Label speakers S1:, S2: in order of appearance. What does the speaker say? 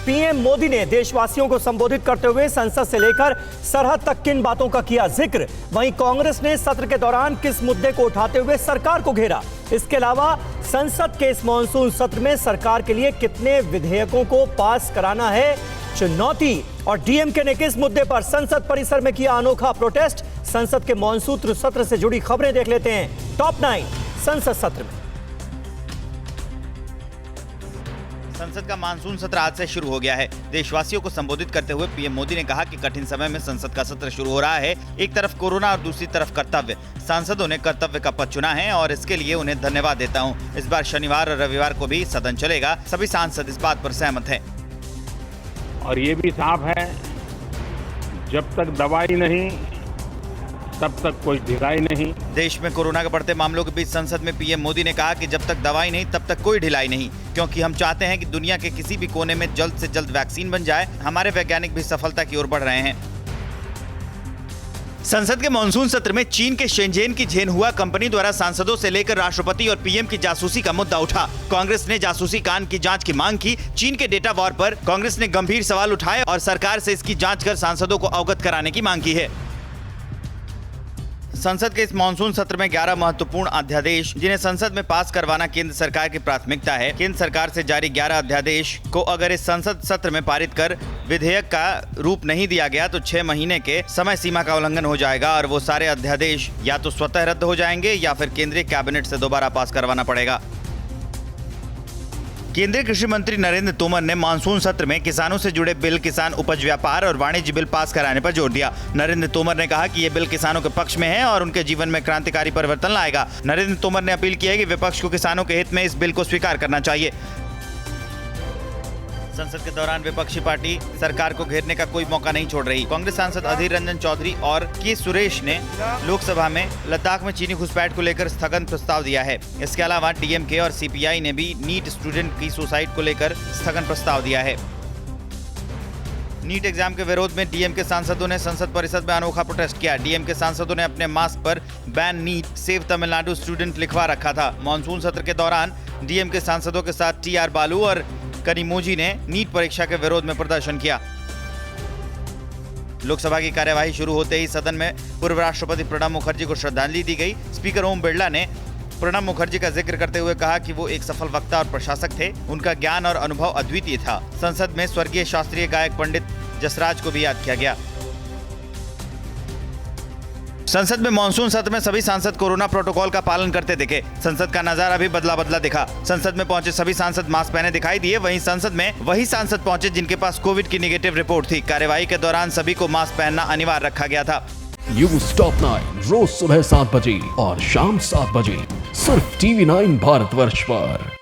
S1: PM Modi ने देशवासियों को संबोधित करते हुए संसद से लेकर सरहद तक किन बातों का किया जिक्र। वहीं कांग्रेस ने सत्र के दौरान किस मुद्दे को उठाते हुए सरकार को घेरा। इसके अलावा संसद के इस मॉनसून सत्र में सरकार के लिए कितने विधेयकों को पास कराना है चुनौती। और डीएमके ने किस मुद्दे पर संसद परिसर में किया अनोखा प्रोटेस्ट। संसद के मॉनसून सत्र से जुड़ी खबरें देख लेते हैं टॉप 9 संसद सत्र में।
S2: संसद का मानसून सत्र आज से शुरू हो गया है। देशवासियों को संबोधित करते हुए पीएम मोदी ने कहा कि कठिन समय में संसद का सत्र शुरू हो रहा है। एक तरफ कोरोना और दूसरी तरफ कर्तव्य। सांसदों ने कर्तव्य का पथ चुना है और इसके लिए उन्हें धन्यवाद देता हूं। इस बार शनिवार और रविवार को भी सदन चलेगा। सभी सांसद इस बात पर सहमत हैं।
S3: और ये भी साफ है, जब तक दवाई नहीं तब तक कोई ढिलाई नहीं।
S2: देश में कोरोना के बढ़ते मामलों के बीच संसद में पीएम मोदी ने कहा कि जब तक दवाई नहीं तब तक कोई ढिलाई नहीं, क्योंकि हम चाहते हैं कि दुनिया के किसी भी कोने में जल्द से जल्द वैक्सीन बन जाए। हमारे वैज्ञानिक भी सफलता की ओर बढ़ रहे हैं। संसद के मानसून सत्र में चीन के शेंझेन की झेनहुआ कंपनी द्वारा सांसदों से लेकर राष्ट्रपति और पीएम की जासूसी का मुद्दा उठा। कांग्रेस ने जासूसी कांड की जांच की मांग की। चीन के डेटा वॉर पर कांग्रेस ने गंभीर सवाल उठाए और सरकार से इसकी जांच कर सांसदों को अवगत कराने की मांग की है। संसद के इस मानसून सत्र में 11 महत्वपूर्ण अध्यादेश, जिन्हें संसद में पास करवाना केंद्र सरकार की प्राथमिकता है। केंद्र सरकार से जारी 11 अध्यादेश को अगर इस संसद सत्र में पारित कर विधेयक का रूप नहीं दिया गया तो 6 महीने के समय सीमा का उल्लंघन हो जाएगा और वो सारे अध्यादेश या तो स्वतः रद्द हो जाएंगे या फिर केंद्रीय कैबिनेट से दोबारा पास करवाना पड़ेगा। केंद्रीय कृषि मंत्री नरेंद्र तोमर ने मानसून सत्र में किसानों से जुड़े बिल, किसान उपज व्यापार और वाणिज्य बिल पास कराने पर जोर दिया। नरेंद्र तोमर ने कहा कि ये बिल किसानों के पक्ष में है और उनके जीवन में क्रांतिकारी परिवर्तन लाएगा। नरेंद्र तोमर ने अपील की है कि विपक्ष को किसानों के हित में इस बिल को स्वीकार करना चाहिए। संसद के दौरान विपक्षी पार्टी सरकार को घेरने का कोई मौका नहीं छोड़ रही। कांग्रेस सांसद अधीर रंजन चौधरी और के सुरेश ने लोकसभा में लद्दाख में चीनी घुसपैठ को लेकर स्थगन प्रस्ताव दिया है। इसके अलावा डीएमके और सीपीआई ने भी नीट स्टूडेंट की सुसाइड को लेकर स्थगन प्रस्ताव दिया है। नीट एग्जाम के विरोध में डीएमके सांसदों ने संसद परिसर में अनोखा प्रोटेस्ट किया। डीएमके सांसदों ने अपने मास्क पर ban NEET save Tamil Nadu student लिखवा रखा था। मानसून सत्र के दौरान डीएमके सांसदों के साथ टीआर बालू और कनिमोझी ने नीट परीक्षा के विरोध में प्रदर्शन किया। लोकसभा की कार्यवाही शुरू होते ही सदन में पूर्व राष्ट्रपति प्रणब मुखर्जी को श्रद्धांजलि दी गई। स्पीकर ओम बिरला ने प्रणब मुखर्जी का जिक्र करते हुए कहा कि वो एक सफल वक्ता और प्रशासक थे। उनका ज्ञान और अनुभव अद्वितीय था। संसद में स्वर्गीय शास्त्रीय गायक पंडित जसराज को भी याद किया गया। संसद में मानसून सत्र में सभी सांसद कोरोना प्रोटोकॉल का पालन करते दिखे। संसद का नजारा भी बदला बदला दिखा। संसद में पहुंचे सभी सांसद मास्क पहने दिखाई दिए। वहीं संसद में वही सांसद पहुंचे जिनके पास कोविड की नेगेटिव रिपोर्ट थी। कार्यवाही के दौरान सभी को मास्क पहनना अनिवार्य रखा गया था।
S4: न्यूज़ टॉप 9 रोज सुबह 7 बजे और शाम 7 बजे सिर्फ TV9 भारतवर्ष पर।